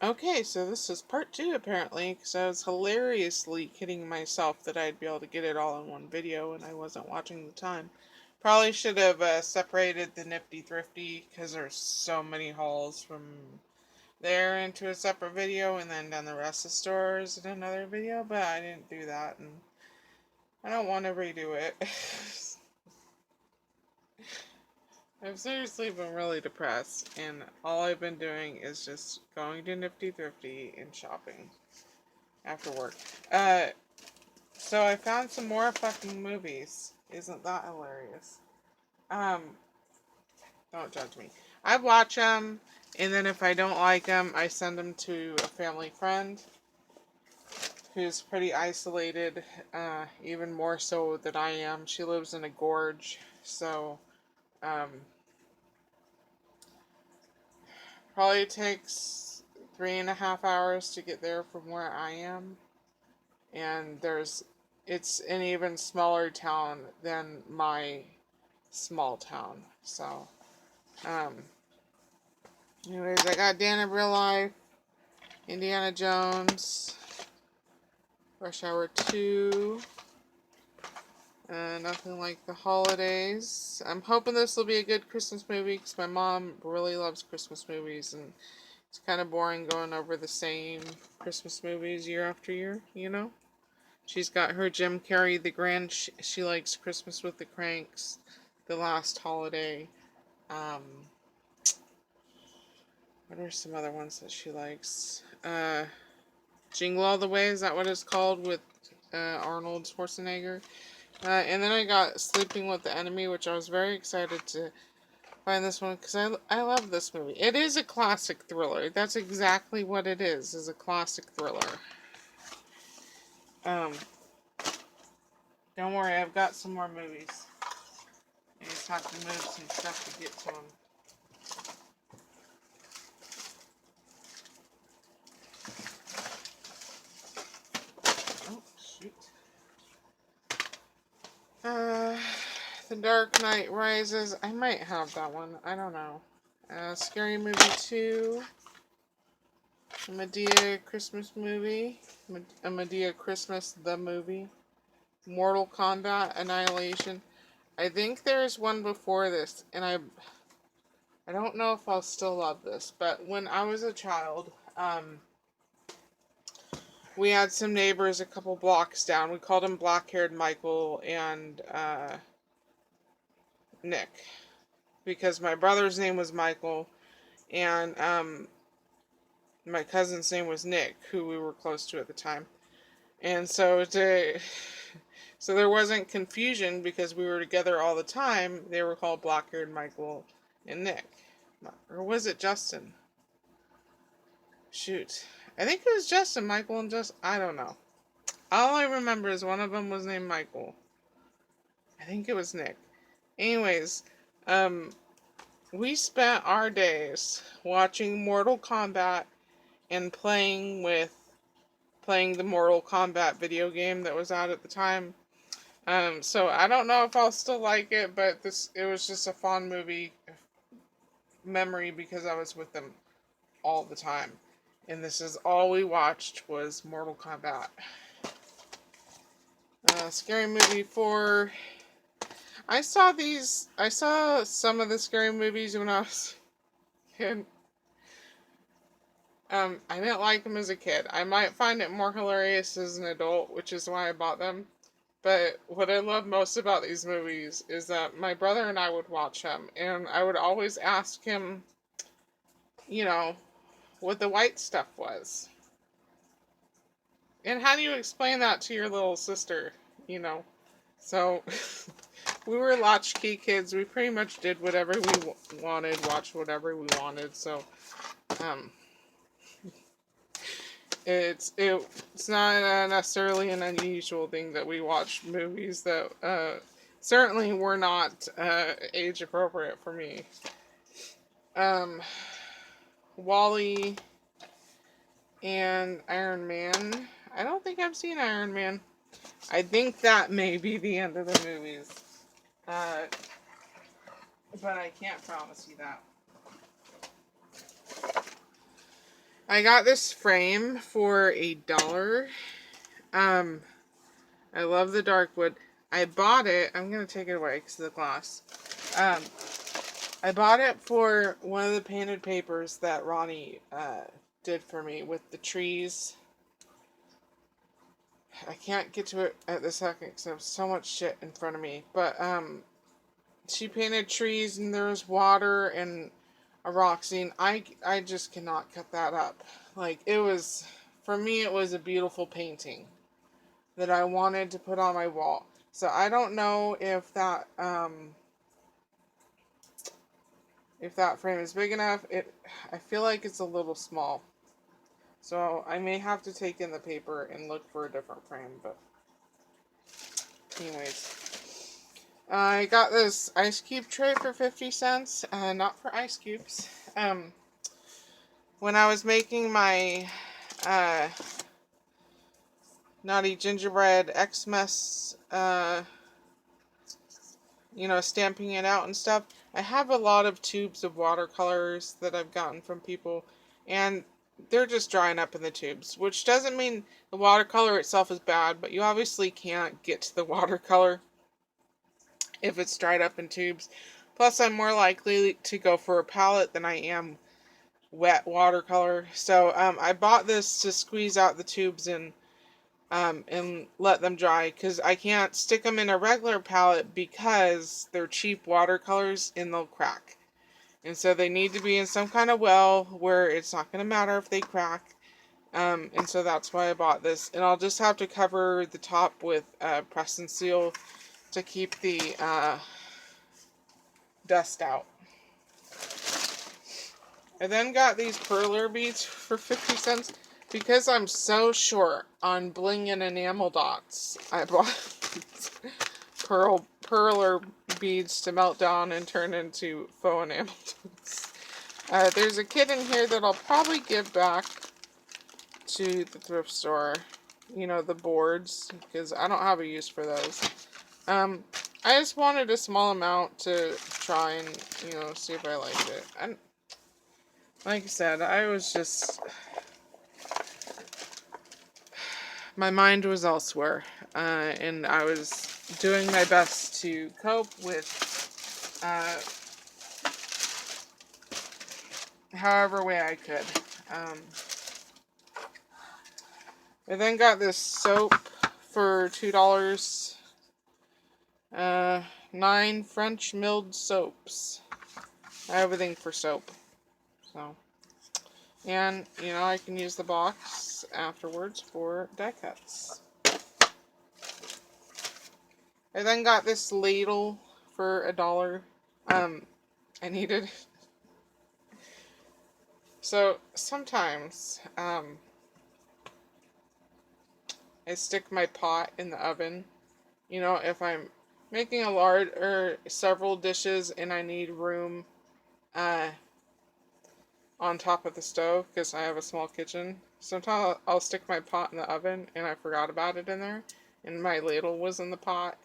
Okay, so this is part two apparently, because I was hilariously kidding myself that I'd be able to get it all in one video and I wasn't watching the time. Probably should have separated the Nifty Thrifty because there's so many hauls from there into a separate video and then done the rest of the stores in another video, but I didn't do that and I don't want to redo it. I've seriously been really depressed and all I've been doing is just going to Nifty Thrifty and shopping after work. Uh, so I found some more fucking movies. Isn't that hilarious? Um, don't judge me. I watch them, and then if I don't like them, I send them to a family friend who's pretty isolated, even more so than I am. She lives in a gorge, so um, probably takes 3.5 hours to get there from where I am. And it's an even smaller town than my small town. So, um, anyways, I got Dan in Real Life, Indiana Jones, Rush Hour 2, nothing like the holidays. I'm hoping this will be a good Christmas movie because my mom really loves Christmas movies and it's kind of boring going over the same Christmas movies year after year, you know? She's got her Jim Carrey, The Grinch. She likes Christmas with the Cranks, The Last Holiday. Um, what are some other ones that she likes? Jingle All the Way, is that what it's called, with Arnold Schwarzenegger? And then I got Sleeping with the Enemy, which I was very excited to find this one because I love this movie. It is a classic thriller. That's exactly what it is a classic thriller. Um, don't worry, I've got some more movies. I just have to move some stuff to get to them. Oh, shoot. Uh, The Dark Knight Rises. I might have that one. I don't know. Scary Movie 2. A Medea Christmas movie. A Medea Christmas the movie. Mortal Kombat Annihilation. I think there's one before this, and I don't know if I'll still love this, but when I was a child, we had some neighbors a couple blocks down. We called them Black-Haired Michael and Nick, because my brother's name was Michael, and my cousin's name was Nick, who we were close to at the time. And so there wasn't confusion because we were together all the time. They were called Black-Haired Michael and Nick. Or was it Justin? Shoot. I think it was Justin, Michael, and I don't know. All I remember is one of them was named Michael. I think it was Nick. Anyways, we spent our days watching Mortal Kombat and playing the Mortal Kombat video game that was out at the time. So I don't know if I'll still like it, but it was just a fond memory because I was with them all the time. And this is all we watched was Mortal Kombat. Scary Movie 4. I saw some of the scary movies when I was a kid. I didn't like them as a kid. I might find it more hilarious as an adult, which is why I bought them. But what I love most about these movies is that my brother and I would watch them, and I would always ask him, you know, what the white stuff was. And how do you explain that to your little sister, you know? So, we were latchkey kids. We pretty much did whatever we wanted, watched whatever we wanted. So, um, it's not necessarily an unusual thing that we watch movies that certainly were not age appropriate for me. Wall-E and Iron Man. I don't think I've seen Iron Man. I think that may be the end of the movies. But I can't promise you that. I got this frame for $1. Um, I love the dark wood. I bought it. I'm gonna take it away because of the glass. Um, I bought it for one of the painted papers that Ronnie did for me with the trees. I can't get to it at the second because I have so much shit in front of me. But she painted trees and there was water and a rock scene. I just cannot cut that up. Like, it was, for me, it was a beautiful painting that I wanted to put on my wall. So I don't know if that frame is big enough. I feel like it's a little small. So I may have to take in the paper and look for a different frame, but anyways. I got this ice cube tray for 50 cents, not for ice cubes. When I was making my Naughty Gingerbread Xmas, stamping it out and stuff, I have a lot of tubes of watercolors that I've gotten from people, and they're just drying up in the tubes, which doesn't mean the watercolor itself is bad, but you obviously can't get to the watercolor if it's dried up in tubes. Plus, I'm more likely to go for a palette than I am wet watercolor. So I bought this to squeeze out the tubes and let them dry, because I can't stick them in a regular palette because they're cheap watercolors and they'll crack. And so they need to be in some kind of well where it's not going to matter if they crack. And so that's why I bought this. And I'll just have to cover the top with press and seal to keep the dust out. I then got these perler beads for 50 cents. Because I'm so short on bling and enamel dots, I bought perler beads to melt down and turn into faux enamel dots. There's a kit in here that I'll probably give back to the thrift store. The boards, because I don't have a use for those. I just wanted a small amount to try and, see if I liked it. And like I said, I was just... my mind was elsewhere, and I was doing my best to cope with however way I could. I then got this soap for $2. 9 French milled soaps. I have everything for soap. So, and I can use the box afterwards for die cuts. I then got this ladle for $1. I needed. So sometimes I stick my pot in the oven. If I'm making a large or several dishes and I need room on top of the stove because I have a small kitchen, sometimes I'll stick my pot in the oven and I forgot about it in there, and my ladle was in the pot.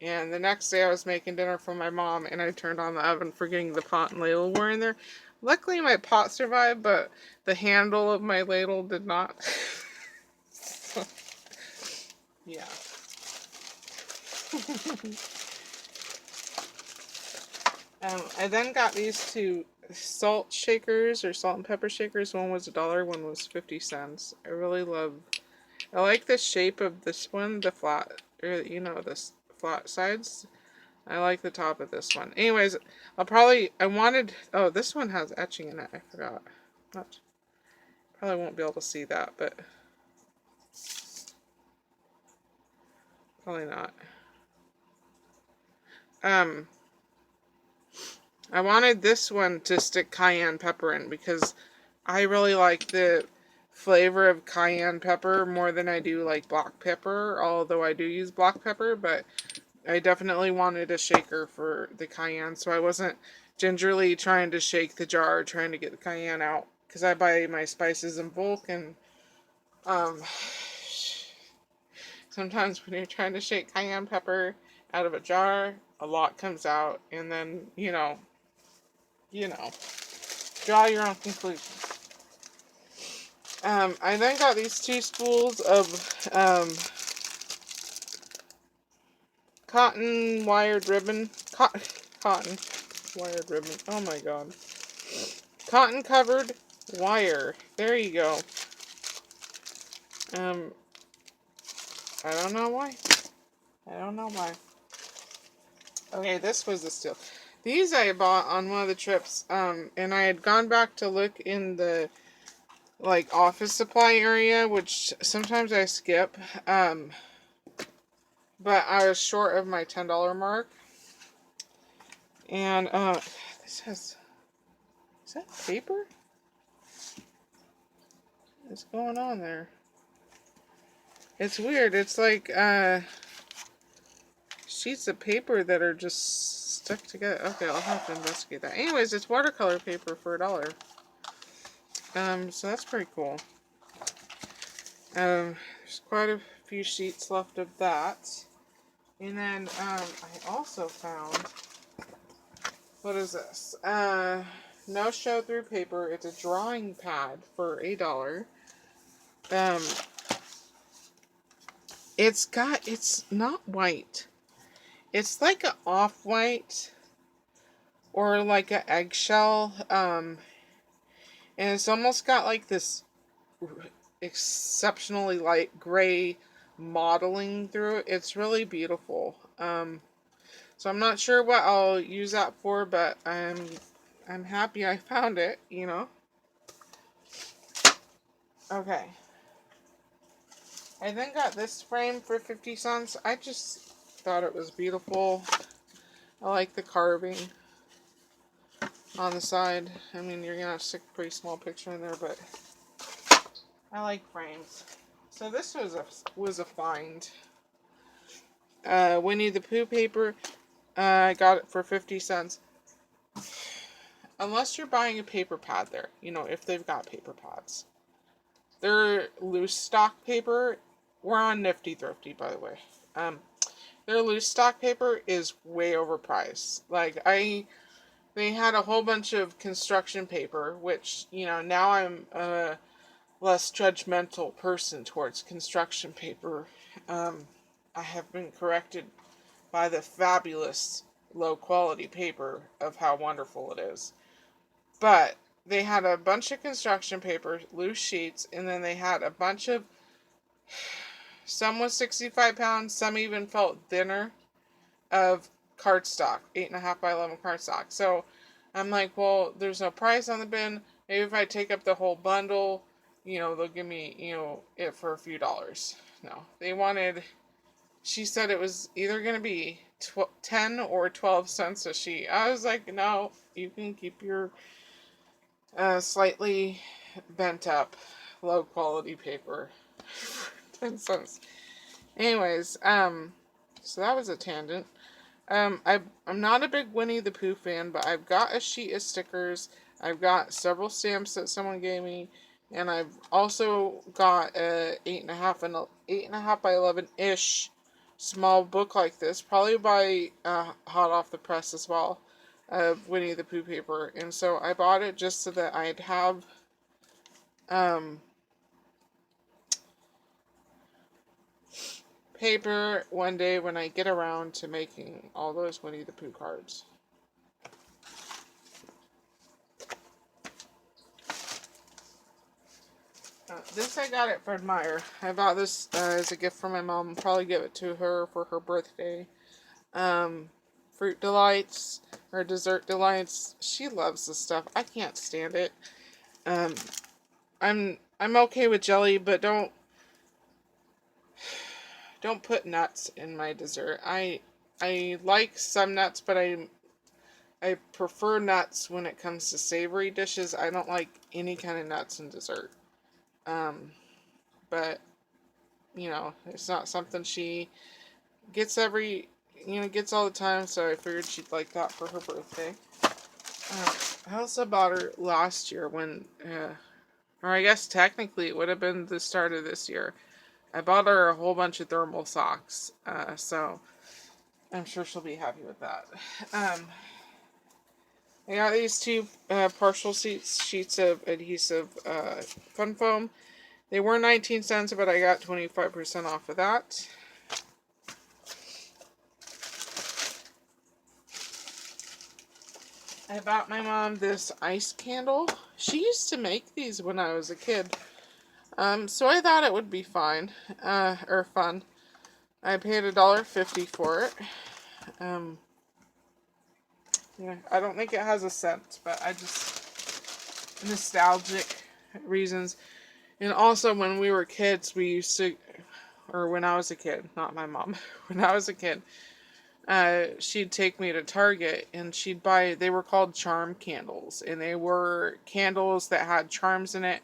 And the next day I was making dinner for my mom and I turned on the oven forgetting the pot and ladle were in there. Luckily my pot survived, but the handle of my ladle did not. So, yeah. I then got these two salt shakers, or salt and pepper shakers. One was $1, one was 50 cents. I like the shape of this one, the flat, or this flat sides. I like the top of this one. Anyways, this one has etching in it. I forgot. Probably won't be able to see that, but probably not. I wanted this one to stick cayenne pepper in because I really like the flavor of cayenne pepper more than I do like black pepper, although I do use black pepper, but I definitely wanted a shaker for the cayenne, so I wasn't gingerly trying to shake the jar, trying to get the cayenne out, because I buy my spices in bulk, and sometimes when you're trying to shake cayenne pepper out of a jar, a lot comes out, and then, draw your own conclusions. I then got these 2 spools of cotton wired ribbon. Cotton wired ribbon. Oh my god. Cotton covered wire. There you go. I don't know why. I don't know why. Okay, this was the steal. These I bought on one of the trips, and I had gone back to look in the, like, office supply area, which sometimes I skip, but I was short of my $10 mark, and, this has, is that paper? What's going on there? It's weird, it's like, sheets of paper that are just stuck together. Okay, I'll have to investigate that. Anyways, it's watercolor paper for $1. So that's pretty cool. There's quite a few sheets left of that. And then, I also found, what is this? No show through paper. It's a drawing pad for $1. It's not white. It's like an off-white or like an eggshell. And it's almost got like this exceptionally light gray modeling through it. It's really beautiful. So I'm not sure what I'll use that for, but I'm happy I found it, you know. Okay. I then got this frame for 50 cents. I just thought it was beautiful. I like the carving on the side. I mean, you're gonna stick a pretty small picture in there, but I like frames. So this was a find. Winnie the Pooh paper. I got it for 50 cents. Unless you're buying a paper pad there, you know, if they've got paper pads. Their loose stock paper, we're on Nifty Thrifty, by the way. Their loose stock paper is way overpriced. Like, they had a whole bunch of construction paper, which, you know, now I'm a less judgmental person towards construction paper. I have been corrected by the fabulous low quality paper of how wonderful it is. But they had a bunch of construction paper, loose sheets, and then they had a bunch of, some was 65 pounds, some even felt thinner, of cardstock, 8.5 by 11 cardstock. So I'm like, well, there's no price on the bin. Maybe if I take up the whole bundle, you know, they'll give me, you know, it for a few dollars. No, they wanted, she said it was either going to be 10 or 12 cents a sheet. I was like, no, you can keep your slightly bent up, low quality paper for 10 cents. Anyways, so that was a tangent. I'm not a big Winnie the Pooh fan, but I've got a sheet of stickers. I've got several stamps that someone gave me, and I've also got a 8.5 by 11-ish small book like this, probably by hot off the press as well, of Winnie the Pooh paper. And so I bought it just so that I'd have paper one day when I get around to making all those Winnie the Pooh cards. This I got it for Admire. I bought this as a gift for my mom. Probably give it to her for her birthday. Fruit Delights or Dessert Delights. She loves this stuff. I can't stand it. I'm okay with jelly, but don't put nuts in my dessert. I like some nuts, but I prefer nuts when it comes to savory dishes. I don't like any kind of nuts in dessert. But you know, it's not something she gets gets all the time, so I figured she'd like that for her birthday. I also bought her last year when, or I guess technically it would have been the start of this year. I bought her a whole bunch of thermal socks, so I'm sure she'll be happy with that. I got these two partial sheets of adhesive fun foam. They were 19 cents, but I got 25% off of that. I bought my mom this ice candle. She used to make these when I was a kid. So I thought it would be fine, or fun. I paid $1.50 for it. Yeah, I don't think it has a scent, but I just, nostalgic reasons. And also when we were kids, we used to, or when I was a kid, not my mom, when I was a kid, she'd take me to Target and she'd buy, they were called charm candles, and they were candles that had charms in it,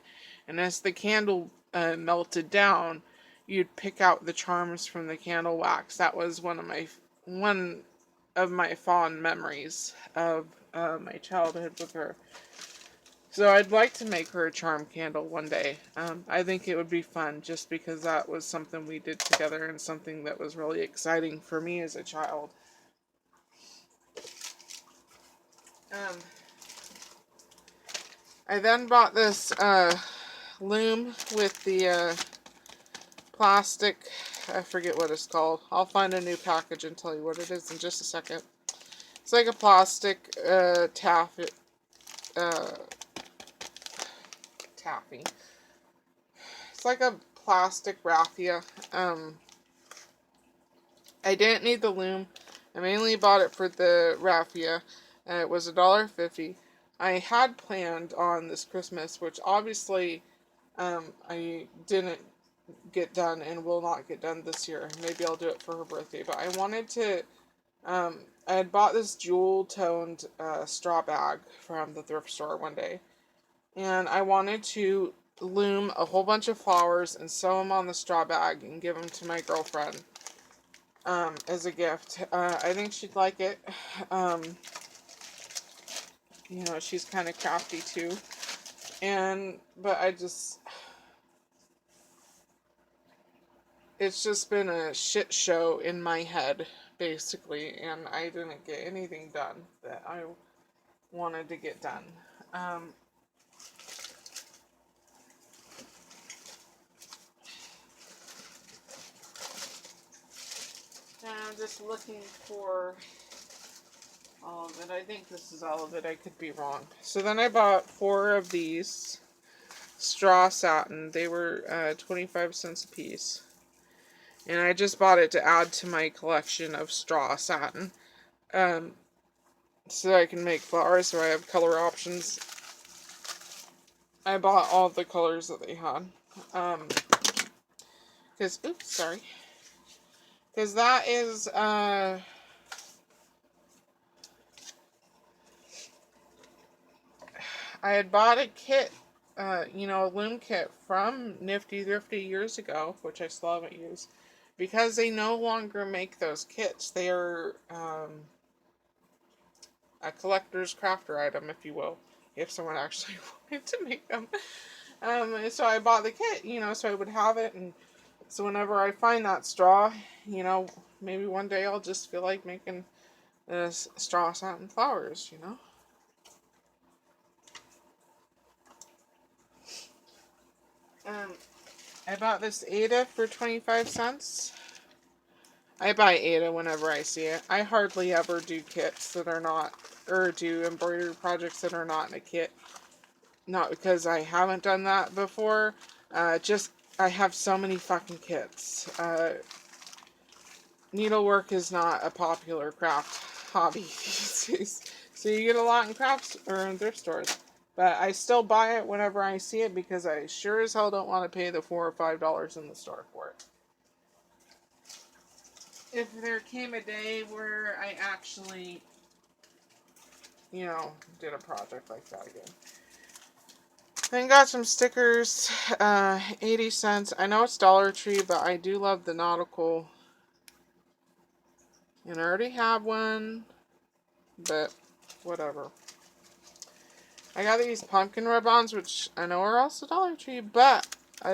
and as the candle melted down, you'd pick out the charms from the candle wax. That was one of my fond memories of my childhood with her. So I'd like to make her a charm candle one day. I think it would be fun just because that was something we did together and something that was really exciting for me as a child. I then bought this loom with the plastic, I forget what it's called. I'll find a new package and tell you what it is in just a second. It's like a plastic taffy. It's like a plastic raffia. I didn't need the loom. I mainly bought it for the raffia. It was $1.50. I had planned on this Christmas, which obviously I didn't get done and will not get done this year. Maybe I'll do it for her birthday. But I wanted to, I had bought this jewel-toned straw bag from the thrift store one day. And I wanted to loom a whole bunch of flowers and sew them on the straw bag and give them to my girlfriend as a gift. I think she'd like it. You know, she's kind of crafty too. But it's just been a shit show in my head, basically, and I didn't get anything done that I wanted to get done. And I'm just looking for all of it. I think this is all of it. I could be wrong. So then I bought 4 of these straw satin. They were 25 cents a piece. And I just bought it to add to my collection of straw satin. So I can make flowers, so I have color options. I bought all the colors that they had. Because that is, I had bought a kit, a loom kit from Nifty Thrifty years ago, which I still haven't used, because they no longer make those kits. They are a collector's crafter item, if you will, if someone actually wanted to make them. So I bought the kit, so I would have it, and so whenever I find that straw, maybe one day I'll just feel like making this straw satin flowers, I bought this Ada for 25 cents. I buy Ada whenever I see it. I hardly ever do kits that are not, or do embroidery projects that are not in a kit. Not because I haven't done that before, just I have so many fucking kits. Needlework is not a popular craft hobby these days. So you get a lot in crafts or in thrift stores. But I still buy it whenever I see it because I sure as hell don't want to pay the $4 or $5 in the store for it. If there came a day where I actually, did a project like that again. Then got some stickers, 80 cents. I know it's Dollar Tree, but I do love the nautical. And I already have one, but whatever. I got these pumpkin rub-ons, which I know are also Dollar Tree, but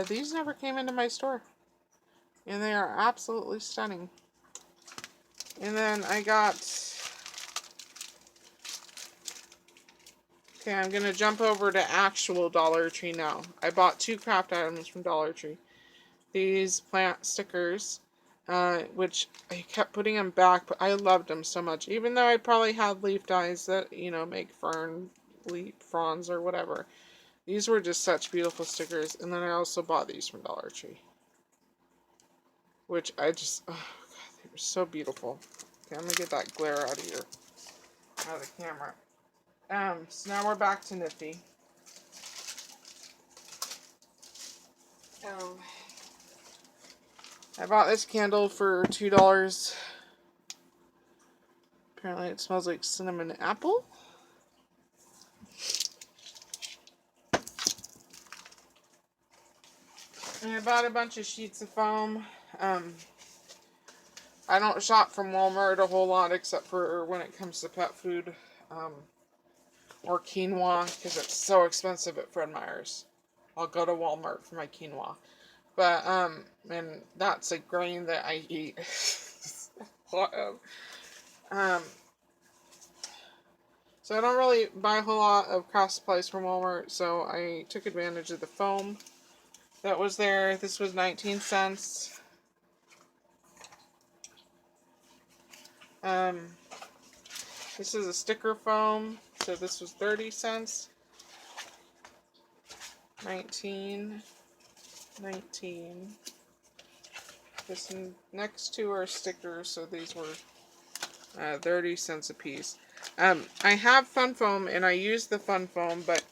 these never came into my store. And they are absolutely stunning. And then I got Okay, I'm going to jump over to actual Dollar Tree now. I bought 2 craft items from Dollar Tree. These plant stickers, which I kept putting them back, but I loved them so much. Even though I probably had leaf dyes that, you know, make fern, leaf, fronds, or whatever. These were just such beautiful stickers. And then I also bought these from Dollar Tree. Which I just, oh God, they were so beautiful. Okay, I'm going to get that glare out of here, out of the camera. So now we're back to Nifty. I bought this candle for $2. Apparently it smells like cinnamon apple. And I bought a bunch of sheets of foam. I don't shop from Walmart a whole lot except for when it comes to pet food. Or quinoa, because it's so expensive at Fred Meyer's. I'll go to Walmart for my quinoa. But, and that's a grain that I eat a lot of. So I don't really buy a whole lot of craft supplies from Walmart, so I took advantage of the foam that was there. This was 19 cents. This is a sticker foam, so this was 30 cents. 19. This next two are stickers, so these were 30 cents a piece. I have fun foam, and I use the fun foam, but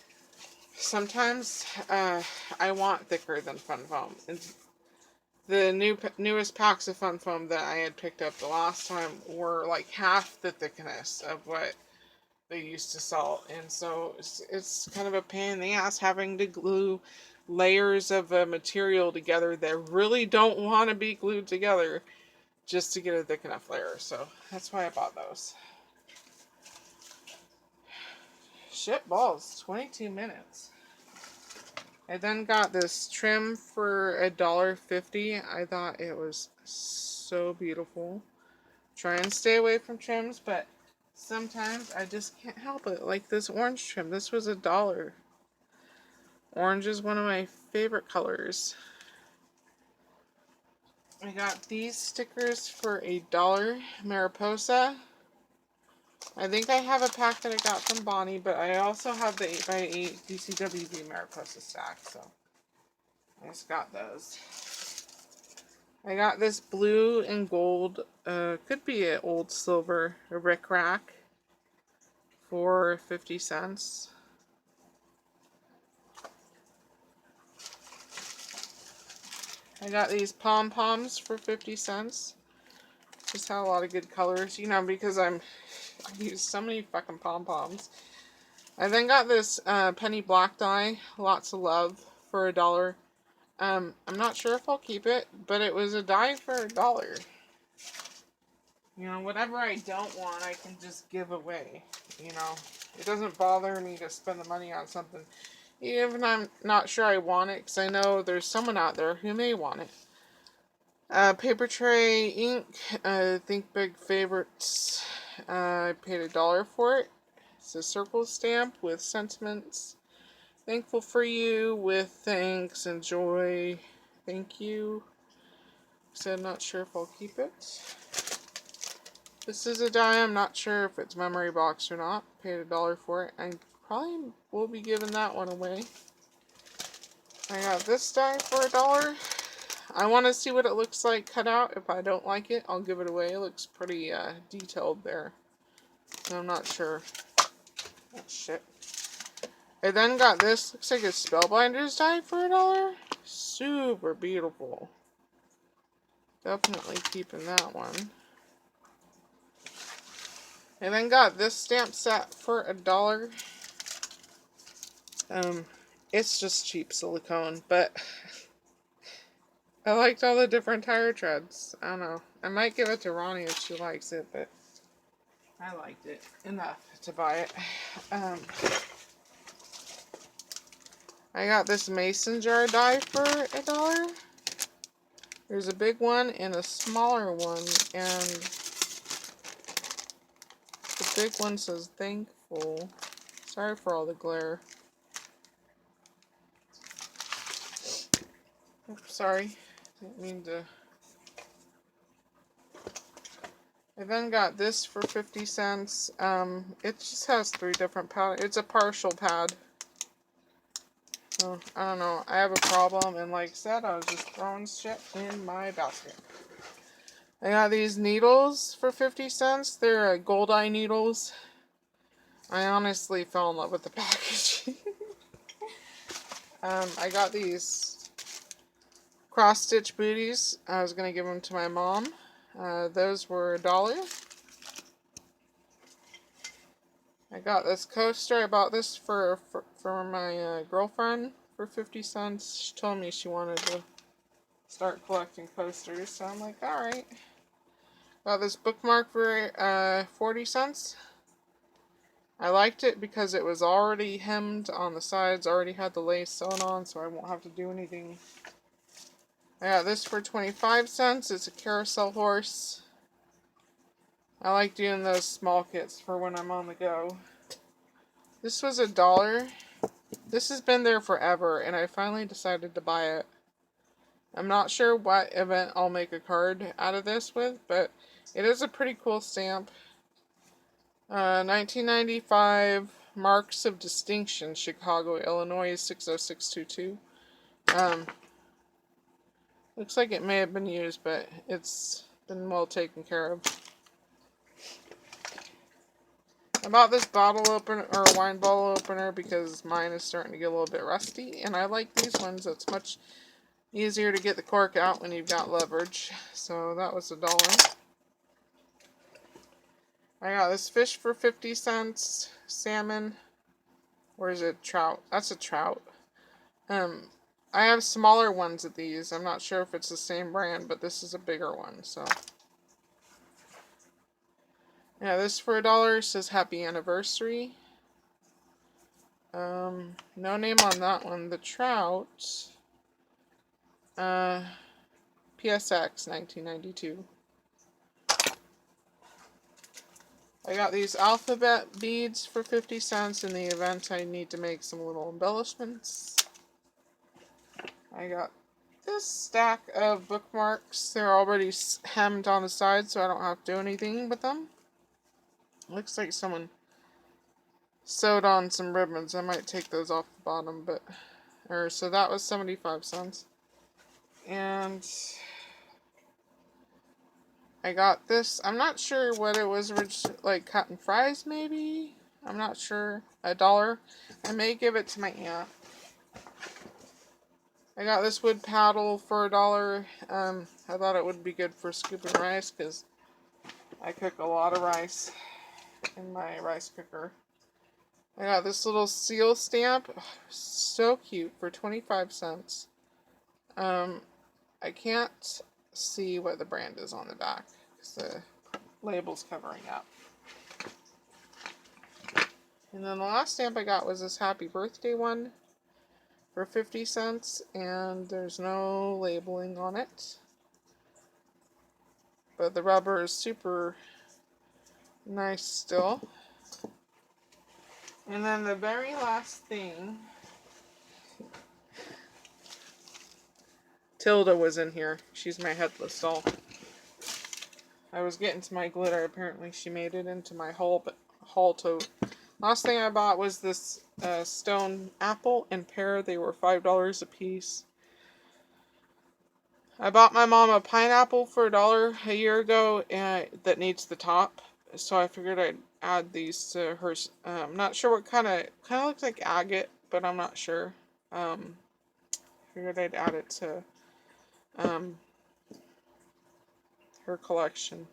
sometimes I want thicker than fun foam. And the newest packs of fun foam that I had picked up the last time were like half the thickness of what they used to sell, and so it's kind of a pain in the ass having to glue layers of a material together that really don't want to be glued together just to get a thick enough layer. So that's why I bought those. Shit balls, 22 minutes. I then got this trim for $1.50. I thought it was so beautiful. Try and stay away from trims, but sometimes I just can't help it. Like this orange trim. This was $1. Orange is one of my favorite colors. I got these stickers for $1. Mariposa. I think I have a pack that I got from Bonnie, but I also have the 8x8 DCWB Mariposa stack, so I just got those. I got this blue and gold, could be an old silver Rick Rack for 50 cents. I got these pom-poms for 50 cents. Just had a lot of good colors, you know, because I use so many fucking pom-poms. I then got this penny black dye, Lots of Love, for $1. I'm not sure if I'll keep it, but it was a dye for $1. You know, whatever I don't want, I can just give away. You know, it doesn't bother me to spend the money on something, even if I'm not sure I want it, because I know there's someone out there who may want it. Paper tray ink, Think Big Favorites. I paid $1 for it. It's a circle stamp with sentiments. Thankful for you, with thanks and joy. Thank you. So I'm not sure if I'll keep it. This is a die. I'm not sure if it's memory box or not. Paid $1 for it. I probably will be giving that one away. I got this die for $1. I want to see what it looks like cut out. If I don't like it, I'll give it away. It looks pretty detailed there. So I'm not sure. Oh, shit. I then got this. Looks like a Spellbinders die for $1. Super beautiful. Definitely keeping that one. I then got this stamp set for $1. It's just cheap silicone, but I liked all the different tire treads. I don't know. I might give it to Ronnie if she likes it, but I liked it enough to buy it. I got this mason jar die for $1. There's a big one and a smaller one, and the big one says thankful. Sorry for all the glare. Oops, sorry. Didn't mean to. I then got this for 50 cents. It just has 3 different pads. It's a partial pad. So, I don't know. I have a problem, and like I said, I was just throwing shit in my basket. I got these needles for 50 cents. They're gold eye needles. I honestly fell in love with the packaging. I got these cross-stitch booties. I was going to give them to my mom. Those were $1. I got this coaster. I bought this for my girlfriend for 50 cents. She told me she wanted to start collecting coasters, so I'm like, alright. Got this bookmark for 40 cents. I liked it because it was already hemmed on the sides, already had the lace sewn on, so I won't have to do anything. I got this for 25 cents. It's a carousel horse. I like doing those small kits for when I'm on the go. This was $1. This has been there forever, and I finally decided to buy it. I'm not sure what event I'll make a card out of this with, but it is a pretty cool stamp. 1995 Marks of Distinction, Chicago, Illinois 60622. Looks like it may have been used, but it's been well taken care of. I bought this bottle opener, or wine bottle opener, because mine is starting to get a little bit rusty, and I like these ones. It's much easier to get the cork out when you've got leverage. So that was $1. I got this fish for 50 cents. Salmon. Or is it trout? That's a trout. I have smaller ones of these. I'm not sure if it's the same brand, but this is a bigger one, so. Yeah, this for $1 says happy anniversary. No name on that one. The trout. PSX 1992. I got these alphabet beads for 50 cents in the event I need to make some little embellishments. I got this stack of bookmarks. They're already hemmed on the side, so I don't have to do anything with them. Looks like someone sewed on some ribbons. I might take those off the bottom, but so that was 75 cents. And I got this. I'm not sure what it was, like cut and fries maybe? I'm not sure. $1. I may give it to my aunt. I got this wood paddle for $1. I thought it would be good for scooping rice because I cook a lot of rice in my rice cooker. I got this little seal stamp. Oh, so cute for 25 cents. I can't see what the brand is on the back because the label's covering up. And then the last stamp I got was this happy birthday one for 50 cents, and there's no labeling on it. But the rubber is super nice still. And then the very last thing, Tilda was in here. She's my headless doll. I was getting to my glitter. Apparently she made it into my haul tote. Last thing I bought was this stone apple and pear. They were $5 a piece. I bought my mom a pineapple for $1 a year ago that needs the top. So I figured I'd add these to hers. I'm not sure what kind of looks like agate, but I'm not sure. Figured I'd add it to her collection.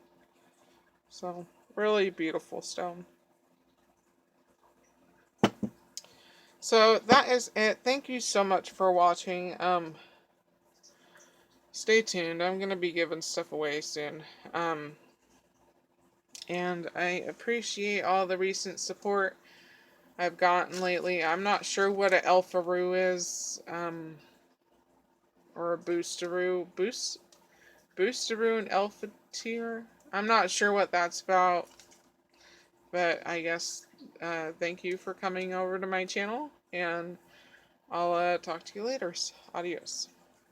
So, really beautiful stone. So, that is it. Thank you so much for watching. Stay tuned. I'm going to be giving stuff away soon. And I appreciate all the recent support I've gotten lately. I'm not sure what an Alpharoo is. Or a Boosteroo. Boosteroo and Alpha Tier. I'm not sure what that's about. But I guess thank you for coming over to my channel, and I'll talk to you later. Adios.